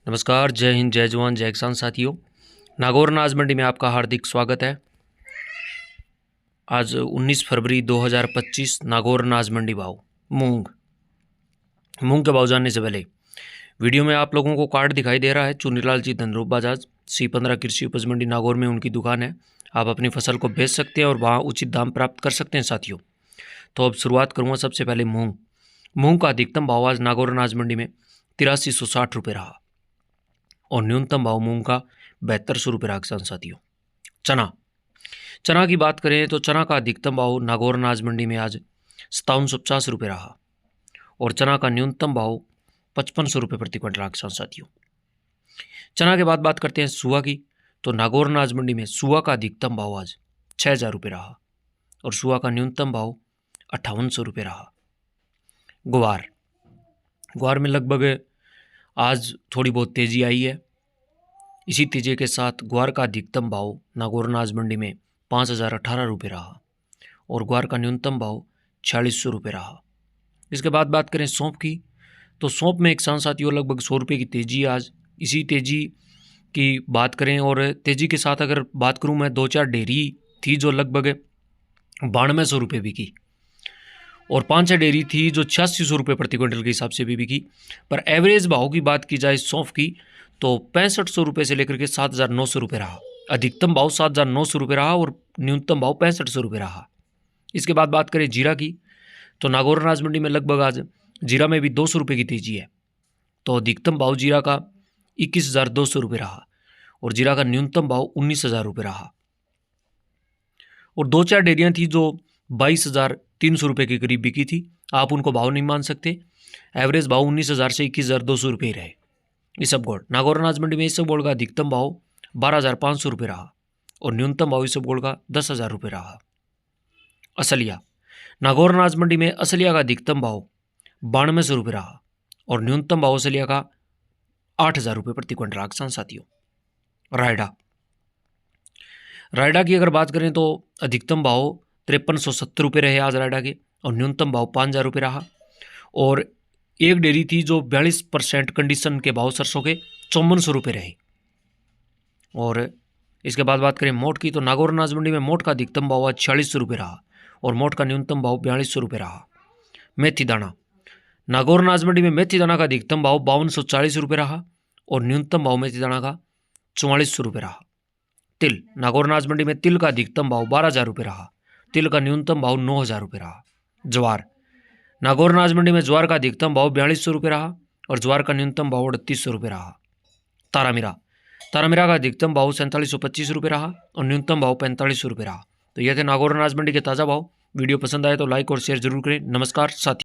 नमस्कार, जय हिंद, जय जवान, जय किसान साथियों। नागौर अनाज मंडी में आपका हार्दिक स्वागत है। आज 19 फरवरी 2025 नागौर अनाज मंडी भाव मूंग के भाव जानने से पहले वीडियो में आप लोगों को कार्ड दिखाई दे रहा है। चुनीलाल जी धनरूप बजाज C15 कृषि उपज मंडी नागौर में उनकी दुकान है। आप अपनी फसल को बेच सकते हैं और वहाँ उचित दाम प्राप्त कर सकते हैं साथियों। तो अब शुरुआत करूँगा सबसे पहले मूंग का अधिकतम भाव आज नागौर अनाज मंडी में 8360 रुपये रहा और न्यूनतम भाव मूंग का 7200 रुपये रहा किसान साथियों। चना की बात करें तो चना का अधिकतम भाव नागौर अनाज मंडी में आज 5750 रुपये रहा और चना का न्यूनतम भाव 5500 रुपये प्रति क्विंटल रहा किसान साथियों। चना के बाद बात करते हैं सुआ की, तो नागौर अनाज मंडी में सुआ का अधिकतम भाव आज 6000 रुपये रहा और सुआ का न्यूनतम भाव 5800 रुपये रहा। ग्वार में लगभग आज थोड़ी बहुत तेज़ी आई है। इसी तेजी के साथ ग्वार का अधिकतम भाव नागौर अनाज मंडी में 5018 रुपये रहा और ग्वार का न्यूनतम भाव 4600 रुपये रहा। इसके बाद बात करें सौंफ की, तो सौंफ में किसान साथियों लगभग 100 रुपये की तेज़ी आज। इसी तेज़ी की बात करें और तेज़ी के साथ अगर बात करूं मैं, 2-4 डेयरी थी जो लगभग 9200 रुपये बिकी और 5-6 डेयरी थी जो 8600 रुपये प्रति क्विंटल के हिसाब से भी बिकी। पर एवरेज भाव की बात की जाए सौंफ की तो 6500 रुपये से लेकर के 7900 रुपये रहा। अधिकतम भाव 7900 रुपये रहा और न्यूनतम भाव 6500 रुपये रहा। इसके बाद बात करें जीरा की, तो नागौर अनाज मंडी में लगभग आज जीरा में भी 200 रुपये की तेजी है। तो अधिकतम भाव जीरा का 21200 रुपये रहा और जीरा का न्यूनतम भाव 19000 रुपये रहा। और 2-4 डेयरियाँ थी जो 22300 रुपये के करीब बिकी थी। आप उनको भाव नहीं मान सकते। एवरेज भाव 19000 से 21200 रुपये रहे। इसबगोल नागौर अनाज मंडी में इसबगोल का अधिकतम भाव 12500 रुपये रहा और न्यूनतम भाव इसबगोल का 10000 रुपये रहा। असलिया नागौर अनाज मंडी में असलिया का अधिकतम भाव 9200 रुपये रहा और न्यूनतम भाव असलिया का 8000 रुपये प्रति क्विंटल रहा किसान साथियों। रायडा की अगर बात करें तो अधिकतम भाव 5370 रुपये रहे आज रायडा के और न्यूनतम भाव 5000 रुपये रहा। और एक डेयरी थी जो 42% कंडीशन के भाव सरसों के 5400 रुपये रहे। और इसके बाद बात करें मोट की, तो नागौर अनाज मंडी में मोट का अधिकतम भाव आज 4600 रुपये रहा और मोट का न्यूनतम भाव 4200 रुपये रहा। मेथी दाना नागौर अनाज मंडी में मेथी दाना का अधिकतम भाव 5240 रुपये रहा और न्यूनतम भाव मेथी दाना का 4400 रुपये रहा। तिल नागौर अनाज मंडी में तिल का अधिकतम भाव 12000 रुपये रहा, तिल का न्यूनतम भाव 9000 रुपये रहा। ज्वार नागौर अनाज मंडी में ज्वार का अधिकतम भाव 4200 रुपये रहा और ज्वार का न्यूनतम भाव 3800 रुपये रहा। तारामीरा का अधिकतम भाव 4725 रुपये रहा और न्यूनतम भाव 4500 रुपये रहा। तो यह थे नागौर अनाज मंडी के ताज़ा भाव। वीडियो पसंद आए तो लाइक और शेयर जरूर करें। नमस्कार साथी।